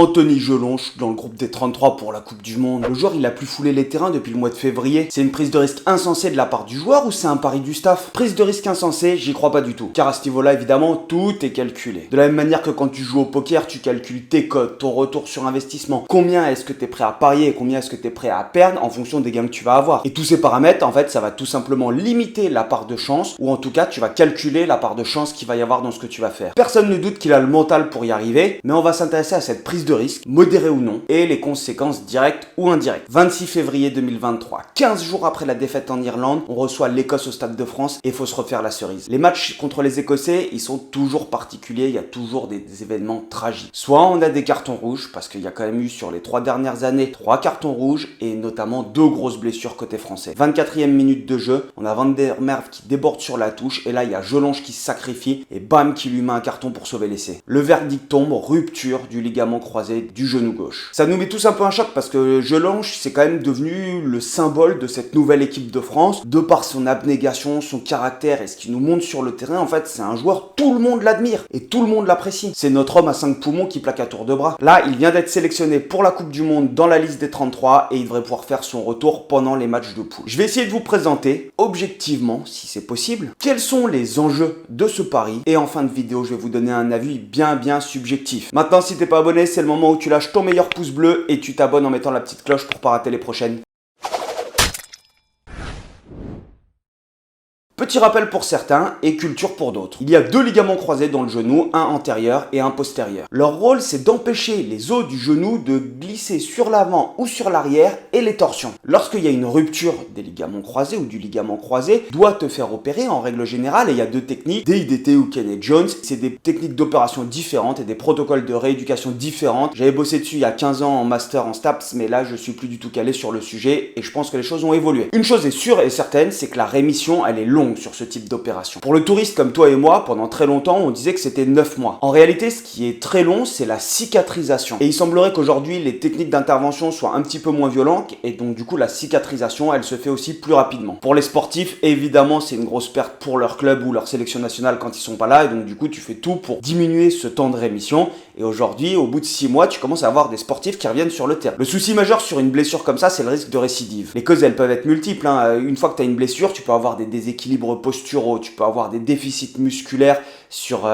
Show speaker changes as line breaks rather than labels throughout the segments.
Anthony Jelonch dans le groupe des 33 pour la Coupe du Monde. Le joueur, il a plus foulé les terrains depuis le mois de février. C'est une prise de risque insensée de la part du joueur ou c'est un pari du staff? Prise de risque insensée, j'y crois pas du tout. Car à ce niveau-là, évidemment, tout est calculé. De la même manière que quand tu joues au poker, tu calcules tes cotes, ton retour sur investissement. Combien est-ce que tu es prêt à parier et combien est-ce que tu es prêt à perdre en fonction des gains que tu vas avoir. Et tous ces paramètres, en fait, ça va tout simplement limiter la part de chance ou en tout cas, tu vas calculer la part de chance qu'il va y avoir dans ce que tu vas faire. Personne ne doute qu'il a le mental pour y arriver, mais on va s'intéresser à cette prise de risque, modérée ou non, et les conséquences directes ou indirectes. 26 février 2023, 15 jours après la défaite en Irlande, on reçoit l'Écosse au Stade de France et il faut se refaire la cerise. Les matchs contre les Écossais, ils sont toujours particuliers, il y a toujours des événements tragiques. Soit on a des cartons rouges, parce qu'il y a quand même eu sur les 3 dernières années 3 cartons rouges et notamment 2 grosses blessures côté français. 24e minute de jeu, on a Van der Merwe qui déborde sur la touche et là il y a Jelonch qui se sacrifie et bam qui lui met un carton pour sauver l'essai. Le verdict tombe, rupture du ligament croisé du genou gauche. Ça nous met tous un peu un choc parce que Jelonch c'est quand même devenu le symbole de cette nouvelle équipe de France, de par son abnégation, son caractère et ce qu'il nous montre sur le terrain. En fait c'est un joueur, tout le monde l'admire et tout le monde l'apprécie. C'est notre homme à 5 poumons qui plaque à tour de bras. Là il vient d'être sélectionné pour la Coupe du Monde dans la liste des 33 et il devrait pouvoir faire son retour pendant les matchs de poule. Je vais essayer de vous présenter objectivement, si c'est possible, quels sont les enjeux de ce pari et en fin de vidéo je vais vous donner un avis bien subjectif. Maintenant si t'es pas abonné, c'est le moment où tu lâches ton meilleur pouce bleu et tu t'abonnes en mettant la petite cloche pour pas rater les prochaines. Petit rappel pour certains et culture pour d'autres. Il y a 2 ligaments croisés dans le genou, un antérieur et un postérieur. Leur rôle, c'est d'empêcher les os du genou de glisser sur l'avant ou sur l'arrière et les torsions. Lorsqu'il y a une rupture des ligaments croisés ou du ligament croisé, doit te faire opérer en règle générale et il y a 2 techniques, DIDT ou Kenneth Jones. C'est des techniques d'opération différentes et des protocoles de rééducation différentes. J'avais bossé dessus il y a 15 ans en master en STAPS, mais là je suis plus du tout calé sur le sujet et je pense que les choses ont évolué. Une chose est sûre et certaine, c'est que la rémission, elle est longue sur ce type d'opération. Pour le touriste comme toi et moi, pendant très longtemps, on disait que c'était 9 mois. En réalité, ce qui est très long, c'est la cicatrisation. Et il semblerait qu'aujourd'hui, les techniques d'intervention soient un petit peu moins violentes et donc du coup, la cicatrisation, elle se fait aussi plus rapidement. Pour les sportifs, évidemment, c'est une grosse perte pour leur club ou leur sélection nationale quand ils sont pas là et donc du coup, tu fais tout pour diminuer ce temps de rémission. Et aujourd'hui, au bout de 6 mois, tu commences à avoir des sportifs qui reviennent sur le terrain. Le souci majeur sur une blessure comme ça, c'est le risque de récidive. Les causes, elles peuvent être multiples. Une fois que tu as une blessure, tu peux avoir des déséquilibres posturaux, tu peux avoir des déficits musculaires sur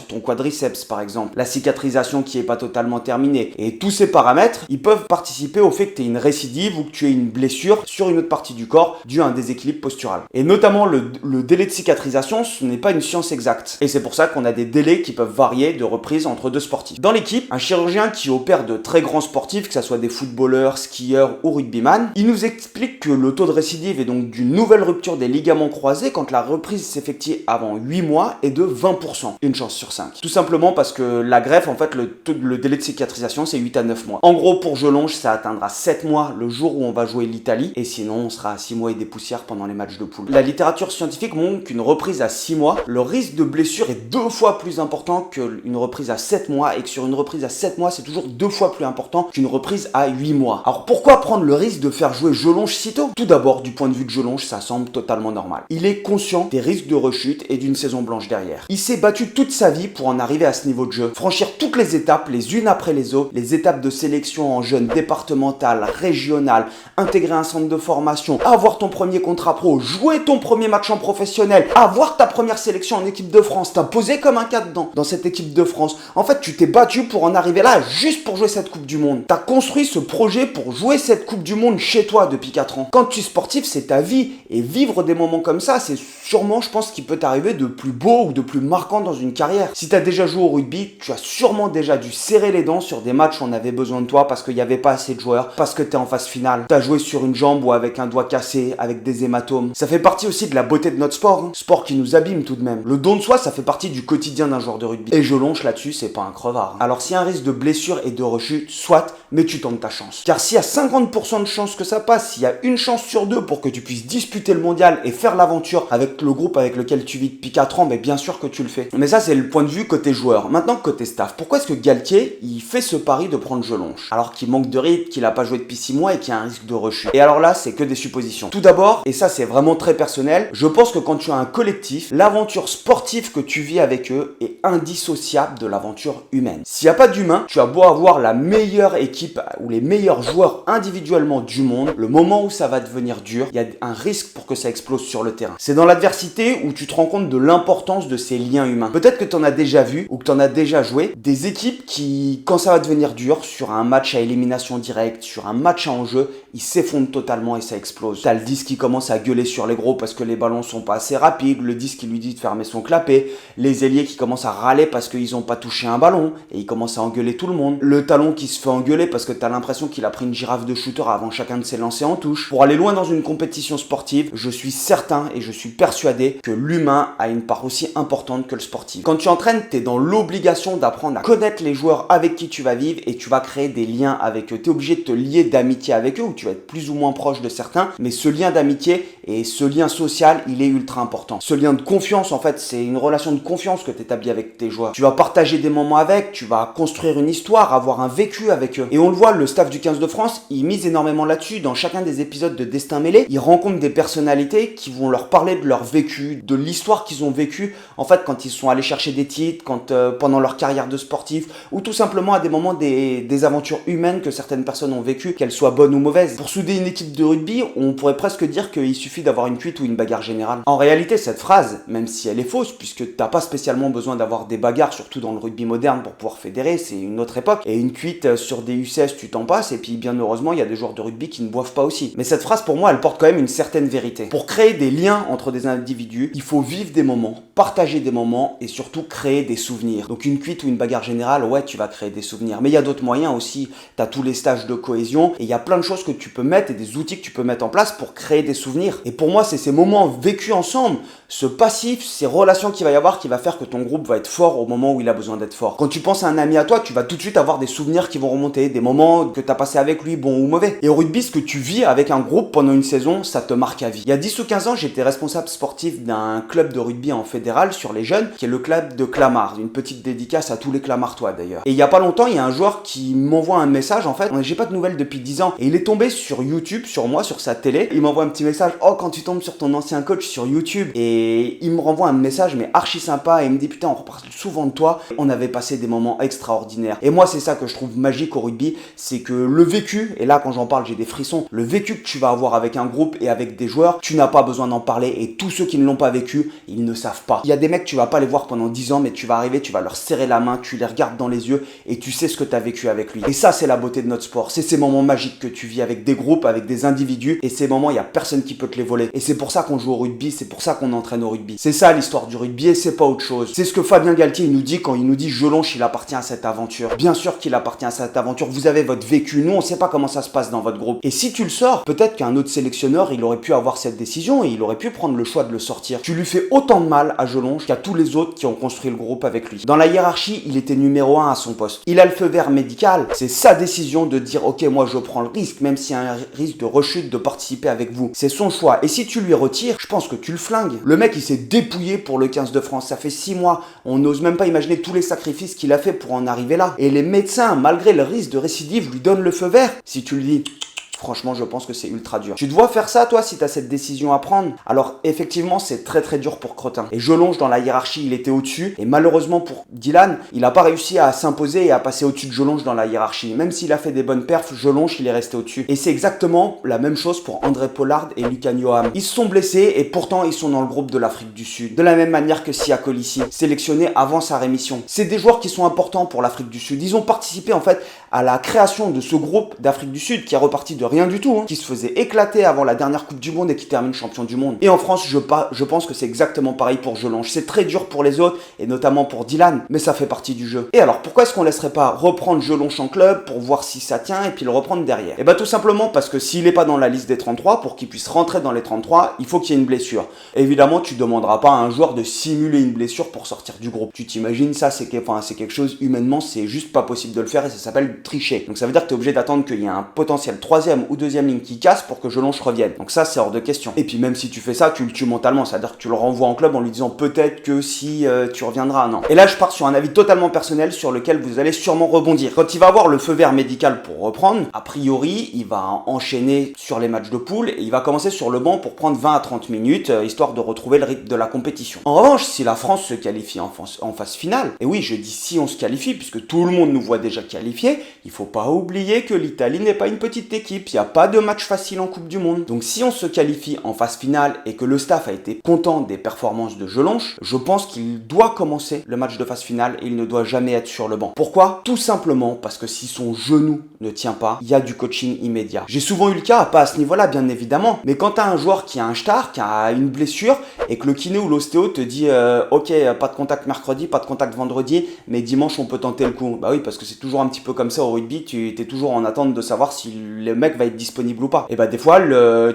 ton quadriceps par exemple, la cicatrisation qui est pas totalement terminée. Et tous ces paramètres, ils peuvent participer au fait que tu aies une récidive ou que tu aies une blessure sur une autre partie du corps due à un déséquilibre postural. Et notamment le délai de cicatrisation, ce n'est pas une science exacte. Et c'est pour ça qu'on a des délais qui peuvent varier de reprise entre 2 sportifs. Dans l'équipe, un chirurgien qui opère de très grands sportifs, que ce soit des footballeurs, skieurs ou rugbyman, il nous explique que le taux de récidive et donc d'une nouvelle rupture des ligaments croisés quand la reprise s'effectue avant 8 mois est de 20%. Une chance sur 5. Tout simplement parce que la greffe, en fait, le délai de cicatrisation, c'est 8 à 9 mois. En gros, pour Jelonch, ça atteindra 7 mois le jour où on va jouer l'Italie. Et sinon, on sera à 6 mois et des poussières pendant les matchs de poule. La littérature scientifique montre qu'une reprise à 6 mois, le risque de blessure est 2 fois plus important qu'une reprise à 7 mois. Et que sur une reprise à 7 mois, c'est toujours 2 fois plus important qu'une reprise à 8 mois. Alors pourquoi prendre le risque de faire jouer Jelonch si tôt? Tout d'abord, du point de vue de Jelonch, ça semble totalement normal. Il est conscient des risques de rechute et d'une saison blanche derrière. Il s'est battu toute sa vie pour en arriver à ce niveau de jeu, franchir toutes les étapes les unes après les autres, les étapes de sélection en jeunes départementales, régionales, intégrer un centre de formation, avoir ton premier contrat pro, jouer ton premier match en professionnel, avoir ta première sélection en équipe de France, t'imposer comme un cadre dans cette équipe de France. En fait, tu t'es battu pour en arriver là, juste pour jouer cette Coupe du Monde. T'as construit ce projet pour jouer cette Coupe du Monde chez toi depuis 4 ans. Quand tu es sportif, c'est ta vie et vivre des moments comme ça, c'est sûrement, je pense, qui peut t'arriver de plus beau ou de plus marquant dans une carrière. Si tu as déjà joué au rugby, tu as sûrement déjà dû serrer les dents sur des matchs où on avait besoin de toi parce qu'il n'y avait pas assez de joueurs, parce que tu es en phase finale. Tu as joué sur une jambe ou avec un doigt cassé, avec des hématomes. Ça fait partie aussi de la beauté de notre sport, sport qui nous abîme tout de même. Le don de soi, ça fait partie du quotidien d'un joueur de rugby. Et Jelonch là-dessus, c'est pas un crevard. Alors s'il y a un risque de blessure et de rechute, soit, mais tu tentes ta chance. Car s'il y a 50% de chances que ça passe, s'il y a une chance sur 2 pour que tu puisses disputer le mondial et faire l'aventure avec le groupe avec lequel tu vis depuis 4 ans, mais bien sûr que tu le fais. Mais ça, c'est le point de vue côté joueur. Maintenant, côté staff, pourquoi est-ce que Galtier, il fait ce pari de prendre Jelonche alors qu'il manque de rythme, qu'il a pas joué depuis 6 mois et qu'il y a un risque de rechute? Et alors là, c'est que des suppositions. Tout d'abord, et ça c'est vraiment très personnel, je pense que quand tu as un collectif, l'aventure sportive que tu vis avec eux est indissociable de l'aventure humaine. S'il n'y a pas d'humain, tu as beau avoir la meilleure équipe ou les meilleurs joueurs individuellement du monde, le moment où ça va devenir dur, il y a un risque pour que ça explose sur le terrain. C'est dans l'adversité où tu te rends compte de l'importance de ces liens humains. Peut-être que tu en as déjà vu ou que tu en as déjà joué, des équipes qui, quand ça va devenir dur, sur un match à élimination directe, sur un match à enjeu, ils s'effondrent totalement et ça explose. T'as le 10 qui commence à gueuler sur les gros parce que les ballons sont pas assez rapides, le 10 qui lui dit de fermer son clapet, les ailiers qui commencent à râler parce qu'ils ont pas touché un ballon et ils commencent à engueuler tout le monde, le talon qui se fait engueuler parce que t'as l'impression qu'il a pris une girafe de shooter avant chacun de ses lancers en touche. Pour aller loin dans une compétition sportive, je suis certain et je suis persuadé que l'humain a une part aussi importante que le sportif. Quand tu entraînes, t'es dans l'obligation d'apprendre à connaître les joueurs avec qui tu vas vivre et tu vas créer des liens avec eux. T'es obligé de te lier d'amitié avec eux ou tu vas être plus ou moins proche de certains, mais ce lien d'amitié et ce lien social, il est ultra important. Ce lien de confiance, en fait, c'est une relation de confiance que tu établis avec tes joueurs. Tu vas partager des moments avec, tu vas construire une histoire, avoir un vécu avec eux. Et on le voit, le staff du 15 de France, il mise énormément là-dessus. Dans chacun des épisodes de Destin Mêlé, ils rencontrent des personnalités qui vont leur parler de leur vécu, de l'histoire qu'ils ont vécue, en fait, quand ils sont allés chercher des titres, quand pendant leur carrière de sportif, ou tout simplement à des moments des aventures humaines que certaines personnes ont vécues, qu'elles soient bonnes ou mauvaises. Pour souder une équipe de rugby, on pourrait presque dire qu'il suffit d'avoir une cuite ou une bagarre générale. En réalité, cette phrase, même si elle est fausse, puisque t'as pas spécialement besoin d'avoir des bagarres, surtout dans le rugby moderne, pour pouvoir fédérer, c'est une autre époque, et une cuite sur des U16, tu t'en passes, et puis bien heureusement, il y a des joueurs de rugby qui ne boivent pas aussi. Mais cette phrase, pour moi, elle porte quand même une certaine vérité. Pour créer des liens entre des individus, il faut vivre des moments, partager des moments, et surtout créer des souvenirs. Donc une cuite ou une bagarre générale, ouais, tu vas créer des souvenirs. Mais il y a d'autres moyens aussi, t'as tous les stages de cohésion, et il y a plein de choses que tu peux mettre, et des outils que tu peux mettre en place pour créer des souvenirs. Et pour moi, c'est ces moments vécus ensemble, ce passif, ces relations qu'il va y avoir qui va faire que ton groupe va être fort au moment où il a besoin d'être fort. Quand tu penses à un ami à toi, tu vas tout de suite avoir des souvenirs qui vont remonter, des moments que tu as passé avec lui, bons ou mauvais. Et au rugby, ce que tu vis avec un groupe pendant une saison, ça te marque à vie. Il y a 10 ou 15 ans, j'étais responsable sportif d'un club de rugby en fédéral sur les jeunes, qui est le club de Clamart. Une petite dédicace à tous les Clamartois d'ailleurs. Et il y a pas longtemps, il y a un joueur qui m'envoie un message, en fait, j'ai pas de nouvelles depuis 10 ans. Et il est tombé sur YouTube, sur moi, sur sa télé. Il m'envoie un petit message, oh, quand tu tombes sur ton ancien coach sur YouTube. Et il me renvoie un message, mais archi sympa, et il me dit, putain, on reparle souvent de toi. On avait passé des moments extraordinaires. Et moi, c'est ça que je trouve magique au rugby, c'est que le vécu, et là, quand j'en parle, j'ai des frissons, le vécu que tu vas avoir avec un groupe et avec des joueurs, tu n'as pas besoin d'en parler, et tous ceux qui ne l'ont pas vécu, ils ne savent pas. Il y a des mecs, tu vas pas les voir pendant 10 ans, mais tu vas arriver, tu vas leur serrer la main, tu les regardes dans les yeux, et tu sais ce que tu as vécu avec lui. Et ça, c'est la beauté de notre sport. C'est ces moments magiques que tu vis avec des groupes, avec des individus, et ces moments, il y a personne qui peut te les voler. Et c'est pour ça qu'on joue au rugby, c'est pour ça qu'on entraîne au rugby. C'est ça l'histoire du rugby, et c'est pas autre chose. C'est ce que Fabien Galtier nous dit quand il nous dit Jelonche, il appartient à cette aventure. Bien sûr qu'il appartient à cette aventure. Vous avez votre vécu. Nous, on sait pas comment ça se passe dans votre groupe. Et si tu le sors, peut-être qu'un autre sélectionneur, il aurait pu avoir cette décision et il aurait pu prendre le choix de le sortir. Tu lui fais autant de mal à Jelonche qu'à tous les autres qui ont construit le groupe avec lui. Dans la hiérarchie, il était numéro 1 à son poste. Il a le feu vert médical. C'est sa décision de dire ok, moi je prends le risque, même s'il y a un risque de rechute, de participer avec vous. C'est son choix. Et si tu lui retires, je pense que tu le flingues. Le mec, il s'est dépouillé pour le 15 de France. Ça fait 6 mois. On n'ose même pas imaginer tous les sacrifices qu'il a fait pour en arriver là. Et les médecins, malgré le risque de récidive, lui donnent le feu vert. Si tu le dis, franchement, je pense que c'est ultra dur. Tu dois faire ça, toi, si tu as cette décision à prendre. Alors, effectivement, c'est très très dur pour Crottin. Et Jelonche, dans la hiérarchie, il était au-dessus. Et malheureusement pour Dylan, il n'a pas réussi à s'imposer et à passer au-dessus de Jelonche dans la hiérarchie. Même s'il a fait des bonnes perfs, Jelonche, il est resté au-dessus. Et c'est exactement la même chose pour André Pollard et Lucas Njoham. Ils se sont blessés et pourtant, ils sont dans le groupe de l'Afrique du Sud. De la même manière que Sia Colissi, sélectionné avant sa rémission. C'est des joueurs qui sont importants pour l'Afrique du Sud. Ils ont participé, en fait, à la création de ce groupe d'Afrique du Sud qui est reparti de rien du tout, qui se faisait éclater avant la dernière Coupe du Monde et qui termine champion du monde. Et en France, je pense que c'est exactement pareil pour Jelonche. C'est très dur pour les autres, et notamment pour Dylan, mais ça fait partie du jeu. Et alors, pourquoi est-ce qu'on laisserait pas reprendre Jelonche en club pour voir si ça tient et puis le reprendre derrière? Et bah tout simplement parce que s'il est pas dans la liste des 33, pour qu'il puisse rentrer dans les 33, il faut qu'il y ait une blessure. Évidemment, tu demanderas pas à un joueur de simuler une blessure pour sortir du groupe. Tu t'imagines ça, c'est quelque chose, humainement, c'est juste pas possible de le faire et ça s'appelle tricher. Donc ça veut dire que tu es obligé d'attendre qu'il y ait un potentiel troisième ou deuxième ligne qui casse pour que Jelonche revienne. Donc ça, c'est hors de question. Et puis même si tu fais ça, tu le tues mentalement. C'est-à-dire que tu le renvoies en club en lui disant peut-être que si tu reviendras. Non. Et là, je pars sur un avis totalement personnel sur lequel vous allez sûrement rebondir. Quand il va avoir le feu vert médical pour reprendre, a priori, il va enchaîner sur les matchs de poule et il va commencer sur le banc pour prendre 20 à 30 minutes, histoire de retrouver le rythme de la compétition. En revanche, si la France se qualifie en phase finale, et oui, je dis si on se qualifie, puisque tout le monde nous voit déjà qualifiés, il faut pas oublier que l'Italie n'est pas une petite équipe, il n'y a pas de match facile en Coupe du Monde. Donc si on se qualifie en phase finale et que le staff a été content des performances de Jelonche, je pense qu'il doit commencer le match de phase finale et il ne doit jamais être sur le banc. Pourquoi? Tout simplement parce que si son genou ne tient pas, il y a du coaching immédiat. J'ai souvent eu le cas, pas à ce niveau-là bien évidemment, mais quand tu as un joueur qui a un star, qui a une blessure et que le kiné ou l'ostéo te dit ok, pas de contact mercredi, pas de contact vendredi, mais dimanche on peut tenter le coup. Bah oui, parce que c'est toujours un petit peu comme ça au rugby, tu es toujours en attente de savoir si le mec va être disponible ou pas. Et bah des fois,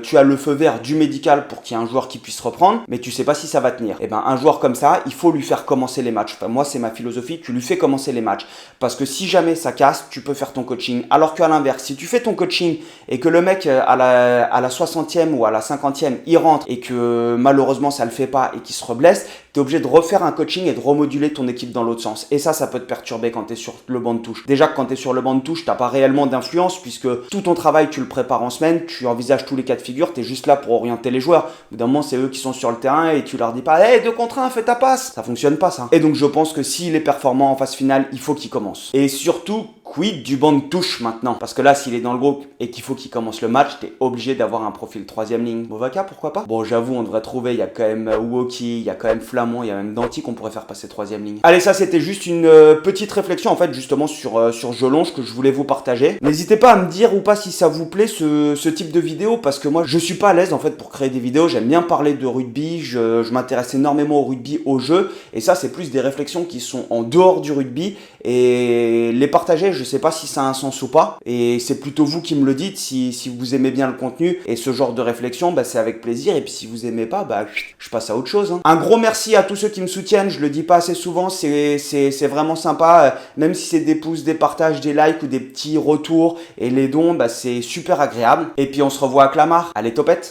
tu as le feu vert du médical pour qu'il y ait un joueur qui puisse reprendre, mais tu sais pas si ça va tenir. Et ben un joueur comme ça, il faut lui faire commencer les matchs. Enfin, moi c'est ma philosophie, tu lui fais commencer les matchs. Parce que si jamais ça casse, tu peux faire ton coaching. Alors qu'à l'inverse, si tu fais ton coaching et que le mec à la 60e ou à la 50e, il rentre et que malheureusement ça le fait pas et qu'il se reblesse, tu es obligé de refaire un coaching et de remoduler ton équipe dans l'autre sens. Et ça peut te perturber quand tu es sur le banc de touche. Déjà que quand tu es sur le banc de touche, t'as pas réellement d'influence puisque tout ton travail, tu le prépares en semaine, tu envisages tous les cas de figure, tu es juste là pour orienter les joueurs. Évidemment, c'est eux qui sont sur le terrain et tu leur dis pas hey, 2 contre 1, fais ta passe. Ça fonctionne pas ça. Et donc je pense que s'il est performant en phase finale, il faut qu'il commence. Et surtout, quid du banc de touche maintenant? Parce que là, s'il est dans le groupe et qu'il faut qu'il commence le match, t'es obligé d'avoir un profil troisième ligne. Bovaka, pourquoi pas? Bon, j'avoue, on devrait trouver, il y a quand même Woki, il y a quand même Flamand, il y a même Danti qu'on pourrait faire passer troisième ligne. Allez, ça c'était juste une petite réflexion en fait justement sur Jelonche que je voulais vous partager. N'hésitez pas à me dire ou pas si ça vous plaît ce type de vidéo parce que moi je suis pas à l'aise en fait pour créer des vidéos, j'aime bien parler de rugby, je m'intéresse énormément au rugby, au jeu et ça c'est plus des réflexions qui sont en dehors du rugby et les partager, je sais pas si ça a un sens ou pas et c'est plutôt vous qui me le dites si vous aimez bien le contenu et ce genre de réflexion, bah c'est avec plaisir et puis si vous aimez pas, bah je passe à autre chose. Un gros merci à tous ceux qui me soutiennent, je le dis pas assez souvent, c'est vraiment sympa, même si c'est des pouces, des partages, des likes ou des petits retours et les dons, bah c'est super agréable. Et puis on se revoit à Clamart, allez topette.